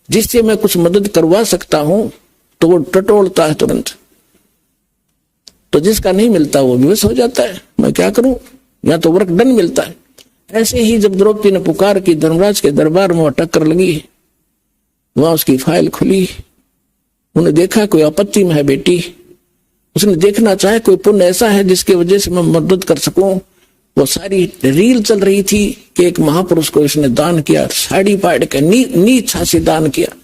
जिससे मैं कुछ मदद करवा सकता हूं तो वो टटोलता है तुरंत, तो जिसका नहीं मिलता वो विवश हो जाता है, मैं क्या करूं, या तो वर्क डन मिलता है। ऐसे ही जब द्रौपदी ने पुकार की धर्मराज के दरबार में टक्कर लगी, वहां उसकी फाइल खुली, उन्हें देखा कोई आपत्ति में है बेटी, उसने देखना चाहे कोई पुण्य ऐसा है जिसकी वजह से मैं मदद कर सकूं। वो सारी रील चल रही थी कि एक महापुरुष को इसने दान किया, साड़ी पाड़ के नी इच्छा से दान किया।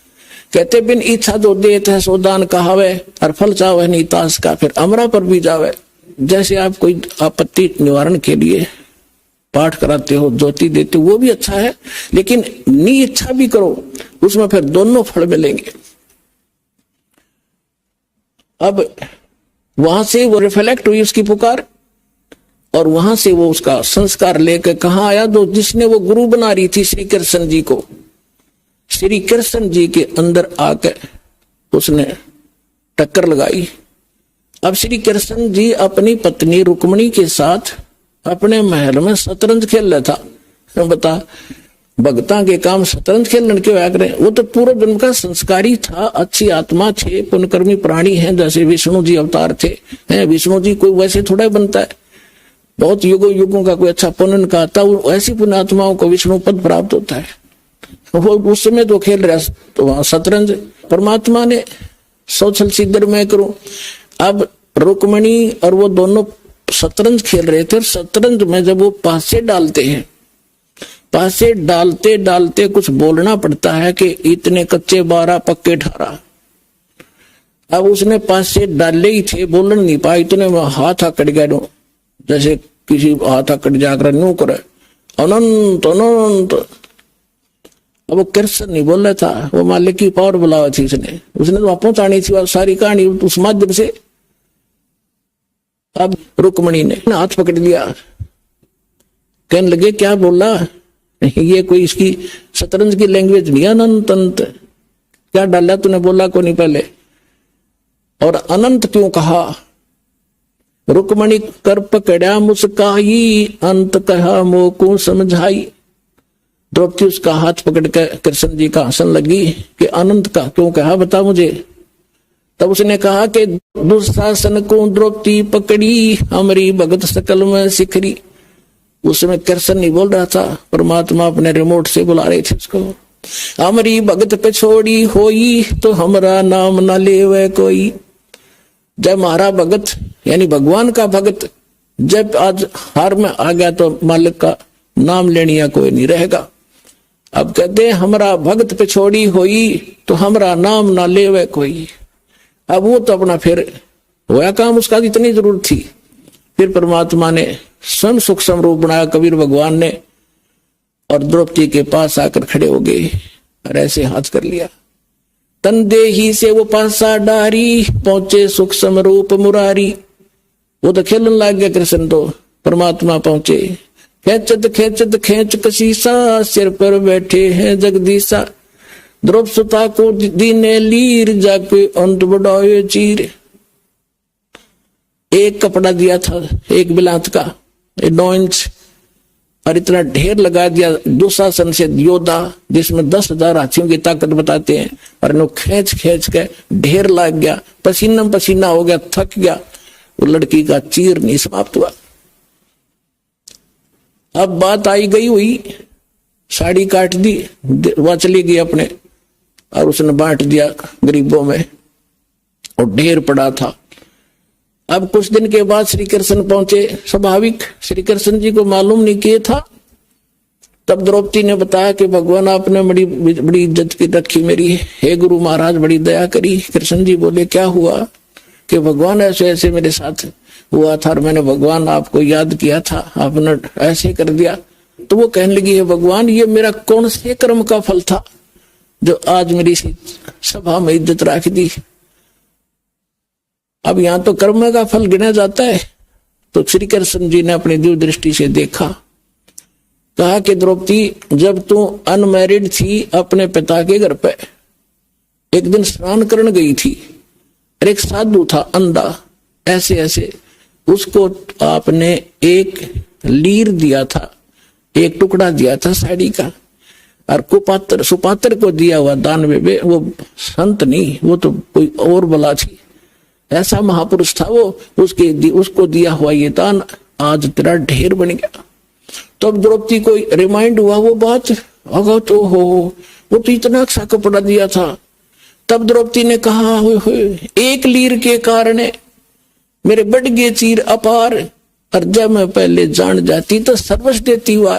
कहते बिन इच्छा दो देत है सो दान कहावे, और फल चावे नहीं तास का, फिर अमरा पर भी जावे। जैसे आप कोई आपत्ति निवारण के लिए पाठ कराते हो, ज्योति देते हो, वो भी अच्छा है, लेकिन नी इच्छा भी करो, उसमें फिर दोनों फल मिलेंगे। अब वहां से वो रिफ्लेक्ट हुई उसकी पुकार, और वहां से वो उसका संस्कार लेकर कहां आया, तो जिसने वो गुरु बना रही थी श्री कृष्ण जी को, श्री कृष्ण जी के अंदर आकर उसने टक्कर लगाई। अब श्री कृष्ण जी अपनी पत्नी रुक्मणी के साथ अपने महल में शतरंज खेल रहा था। बता, भगता के काम शतरंज खेलने क्यों आया करें, वो तो पूर्व जन्म का संस्कारी था, अच्छी आत्मा थे, पुण्यकर्मी प्राणी हैं, जैसे विष्णु जी अवतार थे। हैं विष्णु जी कोई वैसे थोड़ा बनता है, बहुत युगों युगों का कोई अच्छा पुण्य का आता, ऐसी पुण्य आत्माओं को विष्णु पद प्राप्त होता है। वो उस समय तो खेल रहा तो वहां शतरंज, परमात्मा ने सोचल सिद्धर में करूं। अब रुक्मणी और वो दोनों शतरंज खेल रहे थे, और शतरंज में जब वो पासे डालते हैं, पासे डालते डालते कुछ बोलना पड़ता है कि इतने कच्चे 12 पक्के 18। अब उसने पासे डाले ही थे, बोलन नहीं पाया, इतने में हाथ आकड़ गया, जैसे किसी हाथ आकड़ जाकर न्यू करे अनंत अनंत। अब वो कृष्ण नहीं बोल रहा था, वो मालिक की पावर बुलावा थी, उसने तो वहां पहुंचानी थी सारी कहानी उस माध्यम से। अब रुक्मणी ने हाथ पकड़ लिया, कहने लगे क्या बोला, ये कोई इसकी शतरंज की लैंग्वेज नहीं, अनंत अंत क्या डाला तूने, बोला को नहीं पहले, और अनंत क्यों कहा। रुक्मणी कर पकड़ा मुस्काई, अंत कहा मोको समझाई। द्रौपदी उसका हाथ पकड़ कर कृष्ण जी का हंसन लगी कि अनंत का क्यों कहा, बता मुझे। तब उसने कहा कि दुशासन को द्रौपदी पकड़ी, हमारी भगत सकल में सिखरी। उस समय कृष्ण नहीं बोल रहा था, परमात्मा अपने रिमोट से बुला रहे थे उसको। हमारी भगत पे छोड़ी होई, तो हमारा नाम न लेवे कोई। जब हमारा भगत यानी भगवान का भगत जब आज हार में आ गया, तो मालिक का नाम लेनिया कोई नहीं रहेगा। अब कहते हैं हमारा भगत पे छोड़ी होई, तो हमारा नाम ना लेवे कोई। अब वो तो अपना फिर होया काम, उसका इतनी जरूरत थी। फिर परमात्मा ने स्वयं सूक्ष्म रूप बनाया कबीर भगवान ने, और द्रौपदी के पास आकर खड़े हो गए और ऐसे हाथ कर लिया। तन देही से वो पासा डारी, पहुंचे सूक्ष्म रूप मुरारी। वो तो खेलन लग गया कृष्ण, तो परमात्मा पहुंचे। खेचत खेचत खेच कशीसा, सिर पर बैठे हैं जगदीशा। द्रौपदी को दीने लीर, जाके अंत बढ़ाए चीर। एक कपड़ा दिया था एक बिलात का 9 इंच, और इतना ढेर लगा दिया दुशासन से योद्धा, जिसमें 10,000 हाथियों की ताकत बताते हैं, और इन्हों खींच खींच के ढेर लग गया, पसीना पसीना हो गया, थक गया। वो लड़की का चीर नहीं समाप्त हुआ। अब बात आई गई हुई, साड़ी काट दी, वह चली गई अपने, और उसने बांट दिया गरीबों में, और ढेर पड़ा था। अब कुछ दिन के बाद श्री कृष्ण पहुंचे। स्वाभाविक श्री कृष्ण जी को मालूम नहीं किया था। तब द्रौपदी ने बताया कि भगवान आपने बड़ी बड़ी इज्जत की रखी मेरी, हे गुरु महाराज बड़ी दया करी। कृष्ण जी बोले क्या हुआ, कि भगवान ऐसे ऐसे मेरे साथ हुआ था, और मैंने भगवान आपको याद किया था, आपने ऐसे कर दिया। तो वो कहने लगी है भगवान, ये मेरा कौन से कर्म का फल था जो आज मेरी सभा में इज्जत रख दी। अब यहां तो कर्म का फल गिना जाता है। तो श्री कृष्ण जी ने अपनी दिव्य दृष्टि से देखा, कहा कि द्रौपदी जब तू अनमैरिड थी अपने पिता के घर पे, एक दिन स्नान करने गई थी, और एक साधु था अंधा, ऐसे ऐसे, उसको आपने एक लीर दिया था, एक टुकड़ा दिया था साड़ी का, और कुपात्र सुपात्र को दिया हुआ दान में वो संत नहीं, वो तो कोई और बला थी, ऐसा महापुरुष था वो, उसको दिया हुआ ये दान आज तेरा ढेर बन गया। तब द्रौपदी को रिमाइंड हुआ वो बात, अगर तो हो वो तो इतना अच्छा कपड़ा दिया था। तब द्रौपदी ने कहा, एक लीर के कारण मेरे बढ़ गए चीर अपार, और जब मैं पहले जान जाती तो सर्वस्व देती वार।